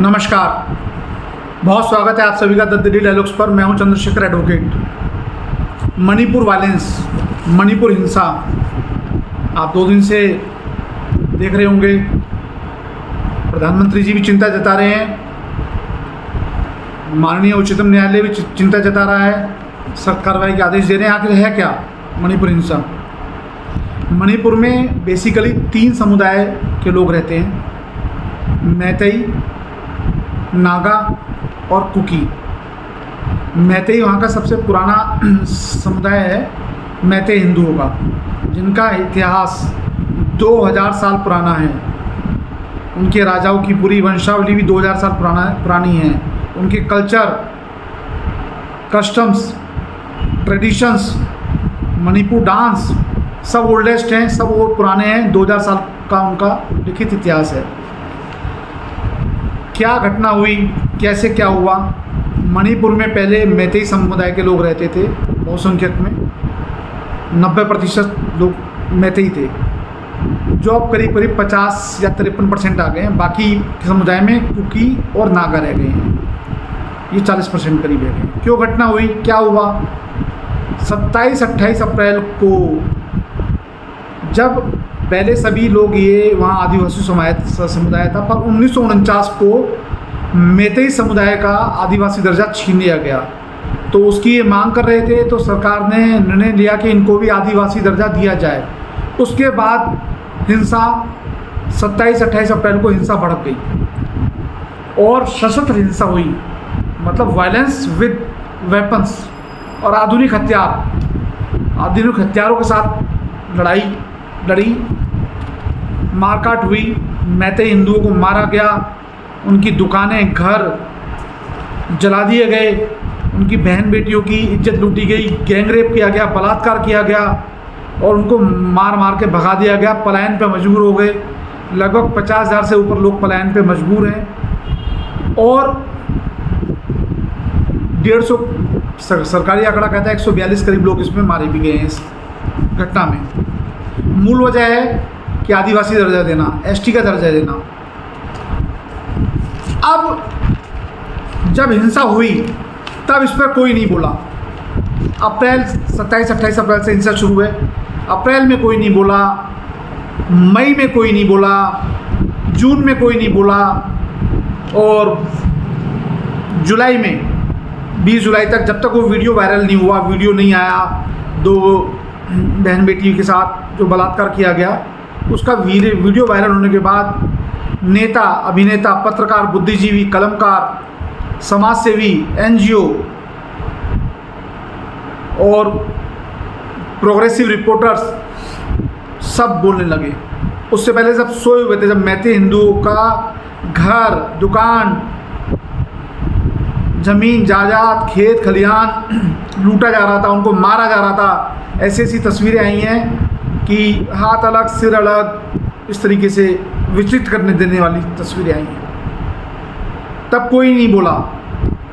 नमस्कार, बहुत स्वागत है आप सभी का द दिल्ली डायलॉग्स पर। मैं हूं चंद्रशेखर एडवोकेट। मणिपुर वायलेंस, मणिपुर हिंसा, आप 2 दिन से देख रहे होंगे। प्रधानमंत्री जी भी चिंता जता रहे हैं, माननीय उच्चतम न्यायालय भी चिंता जता रहा है, सख्त कार्रवाई के आदेश दे रहे हैं। आखिर है क्या मणिपुर हिंसा? मणिपुर में बेसिकली 3 समुदाय के लोग रहते हैं, मैतेई, नागा और कुकी। मैतेई वहाँ का सबसे पुराना समुदाय है, मैतेई हिंदुओं का, जिनका इतिहास 2000 साल पुराना है। उनके राजाओं की पूरी वंशावली भी 2000 साल पुरानी है। उनके culture, customs, traditions, Manipur dance सब ओल्डेस्ट हैं, सब वो पुराने हैं। 2000 साल का उनका लिखित इतिहास है। क्या घटना हुई, कैसे क्या हुआ? मणिपुर में पहले मैतेई समुदाय के लोग रहते थे, बहुसंख्यक में 90% लोग मैतेई थे, जो अब करीब 50 या 53% आ गए हैं। बाकी समुदाय में कुकी और नागा रह गए हैं, ये 40% करीब रह गए। क्यों घटना हुई, क्या हुआ? 27-28 अप्रैल को जब पहले सभी लोग, ये वहाँ आदिवासी समुदाय था, पर 1949 को मैतेई समुदाय का आदिवासी दर्जा छीन लिया गया। तो उसकी ये मांग कर रहे थे, तो सरकार ने निर्णय लिया कि इनको भी आदिवासी दर्जा दिया जाए। उसके बाद हिंसा 27-28 अप्रैल को हिंसा भड़क गई और सशस्त्र हिंसा हुई, मतलब वायलेंस विद वेपन्स और आधुनिक हथियारों के साथ लड़ाई लड़ी, मारकाट हुई। मैतेई हिंदुओं को मारा गया, उनकी दुकानें, घर जला दिए गए, उनकी बहन बेटियों की इज्जत लूटी गई, गैंगरेप किया गया, बलात्कार किया गया और उनको मार मार के भगा दिया गया। पलायन पे मजबूर हो गए। लगभग 50,000 से ऊपर लोग पलायन पे मजबूर हैं और 150 सरकारी आंकड़ा कहता है 142 करीब लोग इसमें मारे भी गए हैं इस घटना में। मूल वजह है कि आदिवासी दर्जा देना, एसटी का दर्जा देना। अब जब हिंसा हुई तब इस पर कोई नहीं बोला। अप्रैल 27-28 अप्रैल से हिंसा शुरू है। अप्रैल में कोई नहीं बोला, मई में कोई नहीं बोला, जून में कोई नहीं बोला और जुलाई में 20 जुलाई तक, जब तक वो वीडियो वायरल नहीं हुआ, वीडियो नहीं आया 2 बहन बेटी के साथ जो बलात्कार किया गया, उसका वीडियो वायरल होने के बाद नेता, अभिनेता, पत्रकार, बुद्धिजीवी, कलमकार, समाजसेवी, एनजीओ और प्रोग्रेसिव रिपोर्टर्स सब बोलने लगे। उससे पहले सब सोए हुए थे। जब मैतेई हिंदुओं का घर, दुकान, जमीन जायदाद, खेत खलिहान लूटा जा रहा था, उनको मारा जा रहा था, ऐसी तस्वीरें आई हैं कि हाथ अलग सिर अलग, इस तरीके से विचलित करने देने वाली तस्वीरें आई हैं। तब कोई नहीं बोला,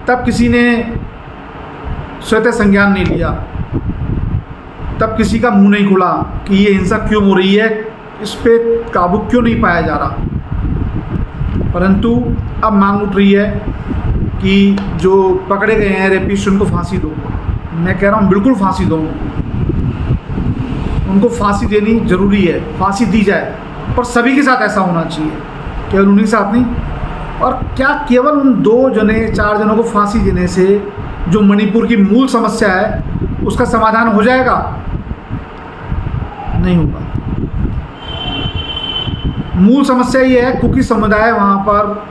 तब किसी ने स्वतः संज्ञान नहीं लिया, तब किसी का मुंह नहीं खुला कि ये हिंसा क्यों हो रही है, इस पे काबू क्यों नहीं पाया जा रहा। परंतु अब मांग उठ रही है कि जो पकड़े गए हैं रेपिस्ट, उनको फांसी दो। मैं कह रहा हूँ बिल्कुल फांसी दो, उनको फांसी देनी जरूरी है, फांसी दी जाए। पर सभी के साथ ऐसा होना चाहिए, केवल उन्हीं के साथ नहीं। और क्या केवल उन 2 जने 4 जनों को फांसी देने से जो मणिपुर की मूल समस्या है उसका समाधान हो जाएगा? नहीं होगा। मूल समस्या ये है, कुकी समुदाय वहाँ पर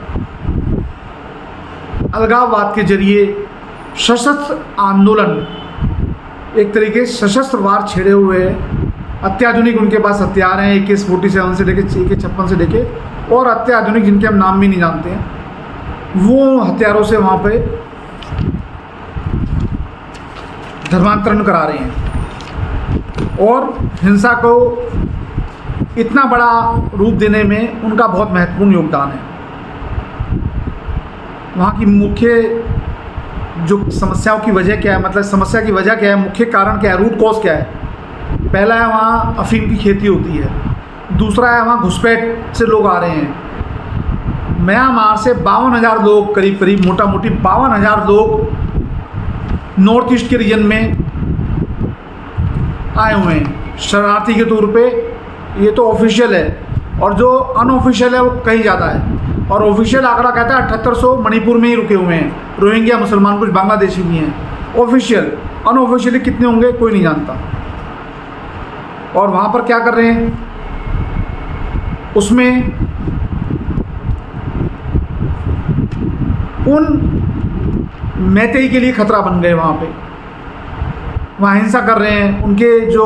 अलगाववाद के जरिए सशस्त्र आंदोलन, एक तरीके सशस्त्र वार छेड़े हुए हैं। अत्याधुनिक उनके पास हथियार हैं, AK-47 से लेके AK-56 से लेके और अत्याधुनिक जिनके हम नाम भी नहीं जानते हैं, वो हथियारों से वहाँ पे धर्मांतरण करा रहे हैं और हिंसा को इतना बड़ा रूप देने में उनका बहुत महत्वपूर्ण योगदान है। वहाँ की मुख्य जो समस्याओं की वजह क्या है, मतलब समस्या की वजह क्या है, मुख्य कारण क्या है, रूट कॉज क्या है? पहला है वहाँ अफीम की खेती होती है, दूसरा है वहाँ घुसपैठ से लोग आ रहे हैं, म्यांमार से 52,000 लोग, करीब करीब मोटा मोटी 52,000 लोग नॉर्थ ईस्ट के रीजन में आए हुए हैं शरणार्थी के तौर पे। ये तो ऑफिशियल है, और जो अनऑफिशियल है वो कहीं ज़्यादा है। और ऑफिशियल आंकड़ा कहता है 7800 मणिपुर में ही रुके हुए हैं, रोहिंग्या मुसलमान, कुछ बांग्लादेशी भी हैं। ऑफिशियल, अनऑफिशियली कितने होंगे कोई नहीं जानता। और वहाँ पर क्या कर रहे हैं, उसमें उन मैतेई के लिए खतरा बन गए। वहाँ पे वहाँ हिंसा कर रहे हैं, उनके जो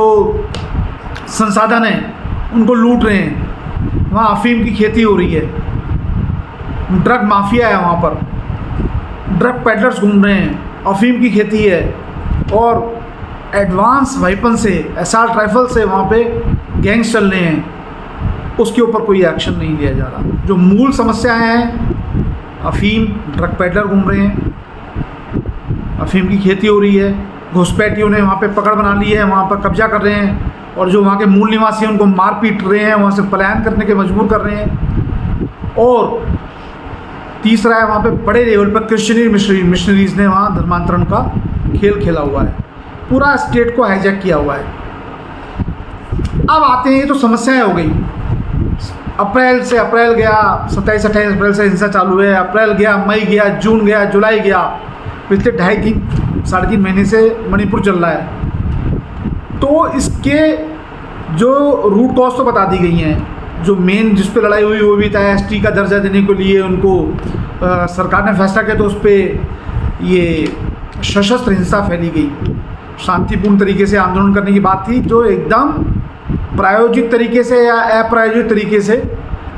संसाधन हैं उनको लूट रहे हैं। वहाँ अफीम की खेती हो रही है, ड्रग माफिया है वहाँ पर, ड्रग पेडलर्स घूम रहे हैं, अफीम की खेती है, और एडवांस वेपन से, असॉल्ट राइफल से वहाँ पे गैंग्स चल रहे हैं। उसके ऊपर कोई एक्शन नहीं लिया जा रहा। जो मूल समस्याएं हैं, अफीम, ड्रग पेडलर घूम रहे हैं, अफीम की खेती हो रही है, घुसपैठियों ने वहाँ पे पकड़ बना ली है, वहाँ पर कब्जा कर रहे हैं, और जो वहाँ के मूल निवासी हैं उनको मार पीट रहे हैं, वहाँ से पलायन करने के मजबूर कर रहे हैं। और तीसरा है, वहाँ पे बड़े लेवल पर क्रिश्चियन मिशनरीज ने वहाँ धर्मांतरण का खेल खेला हुआ है, पूरा स्टेट को हाईजैक किया हुआ है। अब आते हैं, ये तो समस्याएं हो गई। अप्रैल गया, 27-28 अप्रैल से हिंसा चालू है। अप्रैल गया, मई गया, जून गया, जुलाई गया, पिछले 2.5-3 महीने से मणिपुर चल रहा है। तो इसके जो रूट कॉज तो बता दी गई हैं, जो मेन जिस पे लड़ाई हुई वो भी था एसटी का दर्जा देने के लिए उनको सरकार ने फैसला किया, तो उस पर ये सशस्त्र हिंसा फैली गई। शांतिपूर्ण तरीके से आंदोलन करने की बात थी, जो एकदम प्रायोजित तरीके से या अप्रायोजित तरीके से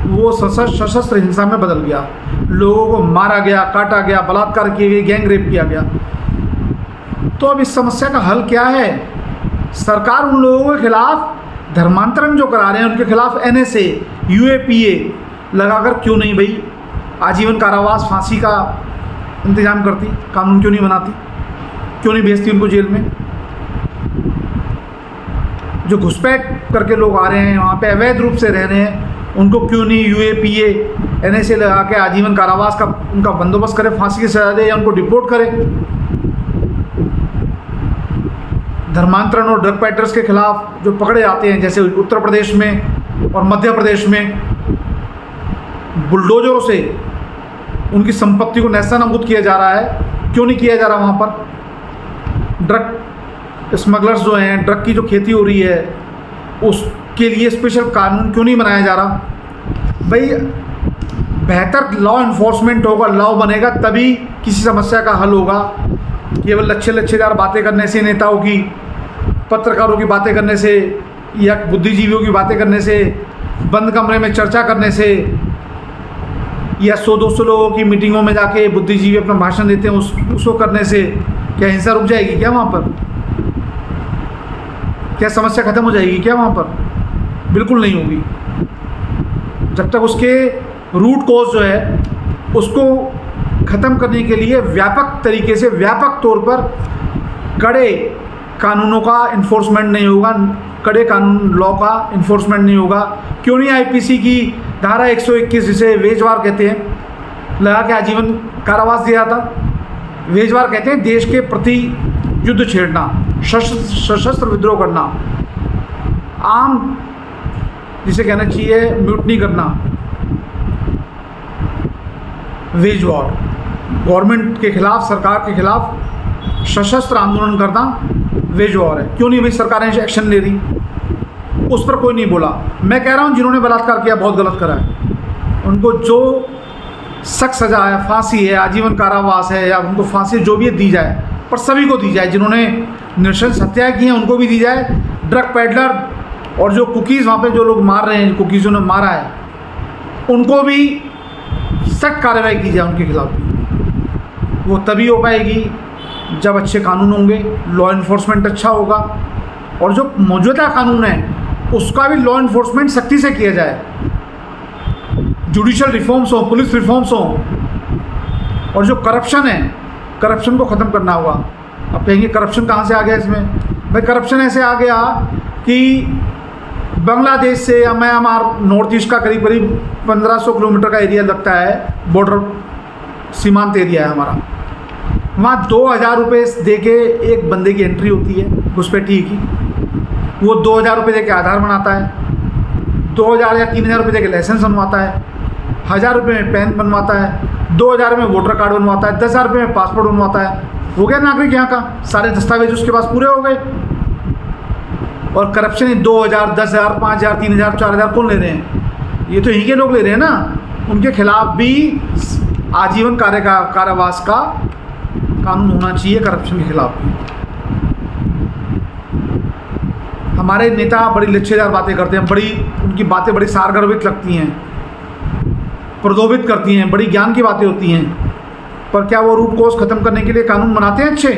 वो सशस्त्र हिंसा में बदल गया। लोगों को मारा गया, काटा गया, बलात्कार किए गए, गैंग रेप किया गया। तो अब इस समस्या का हल क्या है? सरकार उन लोगों के खिलाफ धर्मांतरण जो करा रहे हैं उनके खिलाफ NSA, UAPA लगाकर क्यों नहीं भाई आजीवन कारावास, फांसी का इंतजाम करती, कानून क्यों नहीं बनाती, क्यों नहीं भेजती उनको जेल में? जो घुसपैठ करके लोग आ रहे हैं, वहाँ पे अवैध रूप से रह रहे हैं, उनको क्यों नहीं UAPA, NSA लगा के आजीवन कारावास का उनका बंदोबस्त करे, फांसी की सजा दे या उनको डिपोर्ट करे? धर्मांतरण और ड्रग पैडलर्स के खिलाफ जो पकड़े जाते हैं, जैसे उत्तर प्रदेश में और मध्य प्रदेश में बुलडोजरों से उनकी संपत्ति को नेस्तनाबूद किया जा रहा है, क्यों नहीं किया जा रहा? वहाँ पर ड्रग स्मगलर्स जो हैं, ड्रग की जो खेती हो रही है, उसके लिए स्पेशल कानून क्यों नहीं बनाया जा रहा? भाई बेहतर लॉ इन्फोर्समेंट होगा, लॉ बनेगा तभी किसी समस्या का हल होगा। केवल लच्छेदार बातें करने से, नेताओं की, पत्रकारों की बातें करने से या बुद्धिजीवियों की बातें करने से, बंद कमरे में चर्चा करने से या 100-200 लोगों की मीटिंगों में जाके बुद्धिजीवी अपना भाषण देते हैं उसको करने से क्या हिंसा रुक जाएगी क्या वहाँ पर? क्या समस्या खत्म हो जाएगी क्या वहाँ पर? बिल्कुल नहीं होगी। जब तक उसके रूट कॉज जो है उसको ख़त्म करने के लिए व्यापक तरीके से, व्यापक तौर पर कड़े कानूनों का इन्फोर्समेंट नहीं होगा, कड़े कानून लॉ का इन्फोर्समेंट नहीं होगा। क्यों नहीं IPC की धारा 121 जिसे वेजवार कहते हैं लगा के आजीवन कारावास दिया था? वेजवार कहते हैं देश के प्रति युद्ध छेड़ना, सशस्त्र विद्रोह करना, आम जिसे कहना चाहिए म्यूटनी करना, वेज वॉर, गवर्नमेंट के खिलाफ, सरकार के खिलाफ सशस्त्र आंदोलन करना वेज वॉर है। क्यों नहीं भाई सरकारें एक्शन ले रही? उस पर कोई नहीं बोला। मैं कह रहा हूँ जिन्होंने बलात्कार किया बहुत गलत करा है, उनको जो सख्त सजा है, फांसी है, आजीवन कारावास है, या उनको फांसी जो भी दी जाए, पर सभी को दी जाए। जिन्होंने नृशंस हत्याएं की हैं उनको भी दी जाए। ड्रग पेडलर और जो कुकीज़ वहाँ पे जो लोग मार रहे हैं, कुकीज़ों ने मारा है, उनको भी सख्त कार्रवाई की जाए उनके खिलाफ भी। वो तभी हो पाएगी जब अच्छे कानून होंगे, लॉ इन्फोर्समेंट अच्छा होगा, और जो मौजूदा कानून है उसका भी लॉ इन्फोर्समेंट सख्ती से किया जाए। जुडिशल रिफॉर्म्स हो, पुलिस रिफॉर्म्स हो, और जो करप्शन है, करप्शन को ख़त्म करना होगा। अब कहेंगे करप्शन कहाँ से आ गया इसमें? भाई करप्शन ऐसे आ गया कि बांग्लादेश से म्यांमार नॉर्थ ईस्ट का करीब करीब 1500 किलोमीटर का एरिया लगता है, बॉर्डर सीमांत एरिया है हमारा। वहाँ 2000 रुपये दे के एक बंदे की एंट्री होती है घुसपैठी की। वो 2000 रुपये दे के आधार बनाता है, 2000 या 3000 रुपये दे के लाइसेंस बनवाता है, 1000 रुपये में पैन बनवाता है, 2000 में वोटर कार्ड बनवाता है, 10,000 रुपये में पासपोर्ट बनवाता है। हो गया नागरिक यहाँ का, सारे दस्तावेज उसके पास पूरे हो गए। और करप्शन ही 2000, 10,000, 5,000, 3,000, 4,000 कौन ले रहे हैं? ये तो यहीं के लोग ले रहे हैं ना। उनके खिलाफ भी आजीवन कारावास का कानून होना चाहिए, करप्शन के खिलाफ भी। हमारे नेता बड़ी लच्छेदार बातें करते हैं, उनकी बातें बड़ी सारगर्भित लगती हैं, प्रलोभित करती हैं, बड़ी ज्ञान की बातें होती हैं। पर क्या वो रूट कॉज ख़त्म करने के लिए कानून बनाते हैं अच्छे?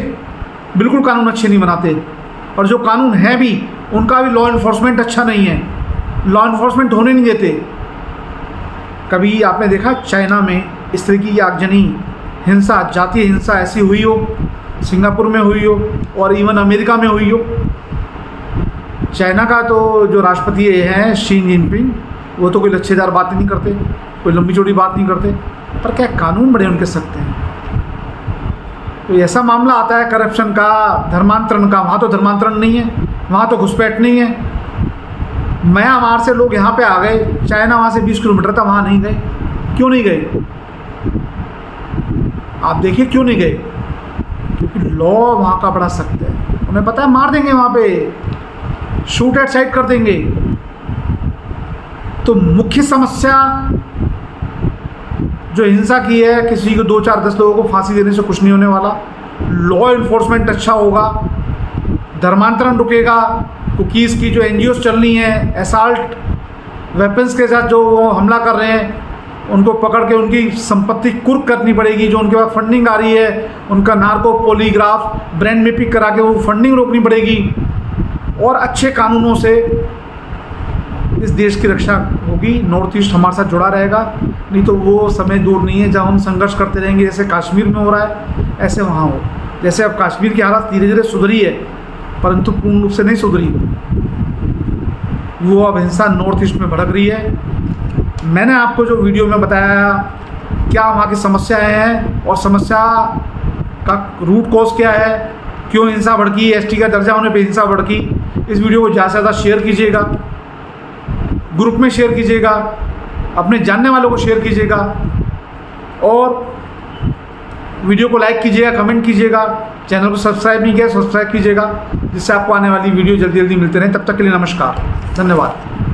बिल्कुल कानून अच्छे नहीं बनाते। और जो कानून है भी, उनका भी लॉ इन्फोर्समेंट अच्छा नहीं है, लॉ इन्फोर्समेंट होने नहीं देते। कभी आपने देखा चाइना में इस तरह की आगजनी हिंसा, जातीय हिंसा ऐसी हुई हो? सिंगापुर में हुई हो और इवन अमेरिका में हुई हो। चाइना का तो जो राष्ट्रपति हैं शी जिनपिंग, वो तो कोई लच्छेदार बात नहीं करते, कोई लंबी चौड़ी बात नहीं करते, पर क्या कानून बड़े उनके सख्त हैं। तो ऐसा मामला आता है करप्शन का, धर्मांतरण का, वहाँ तो धर्मांतरण नहीं है, वहाँ तो घुसपैठ नहीं है। म्यांमार से लोग यहाँ पे आ गए, चाइना वहाँ से 20 किलोमीटर था, वहाँ नहीं गए। क्यों नहीं गए? आप देखिए क्यों नहीं गए? क्योंकि लॉ वहाँ का बड़ा सख्त है। उन्हें पता है मार देंगे, वहाँ पे शूट एट साइट कर देंगे। तो मुख्य समस्या जो हिंसा की है, किसी को 2, 4, 10 लोगों को फांसी देने से कुछ नहीं होने वाला। लॉ इन्फोर्समेंट अच्छा होगा, धर्मांतरण रुकेगा। कुकीज़ की जो NGOs चल रही हैं, असॉल्ट वेपन्स के साथ जो वो हमला कर रहे हैं, उनको पकड़ के उनकी संपत्ति कुर्क करनी पड़ेगी। जो उनके पास फंडिंग आ रही है, उनका नार्को पॉलीग्राफ ब्रेन मैपिंग करा के वो फंडिंग रोकनी पड़ेगी। और अच्छे कानूनों से इस देश की रक्षा होगी, नॉर्थ ईस्ट हमारे साथ जुड़ा रहेगा। नहीं तो वो समय दूर नहीं है जब हम संघर्ष करते रहेंगे, जैसे कश्मीर में हो रहा है ऐसे वहाँ हो। जैसे अब कश्मीर की हालत धीरे धीरे सुधरी है, परंतु पूर्ण रूप से नहीं सुधरी। वो अब हिंसा नॉर्थ ईस्ट में भड़क रही है। मैंने आपको जो वीडियो में बताया क्या वहाँ की समस्याएं हैं और समस्या का रूट कॉज क्या है, क्यों हिंसा भड़की, ST का दर्जा होने पे हिंसा भड़की। इस वीडियो को ज़्यादा से ज़्यादा शेयर कीजिएगा, ग्रुप में शेयर कीजिएगा, अपने जानने वालों को शेयर कीजिएगा और वीडियो को लाइक कीजिएगा, कमेंट कीजिएगा। चैनल को सब्सक्राइब नहीं किया, सब्सक्राइब कीजिएगा, जिससे आपको आने वाली वीडियो जल्दी जल्दी मिलते रहें। तब तक के लिए नमस्कार, धन्यवाद।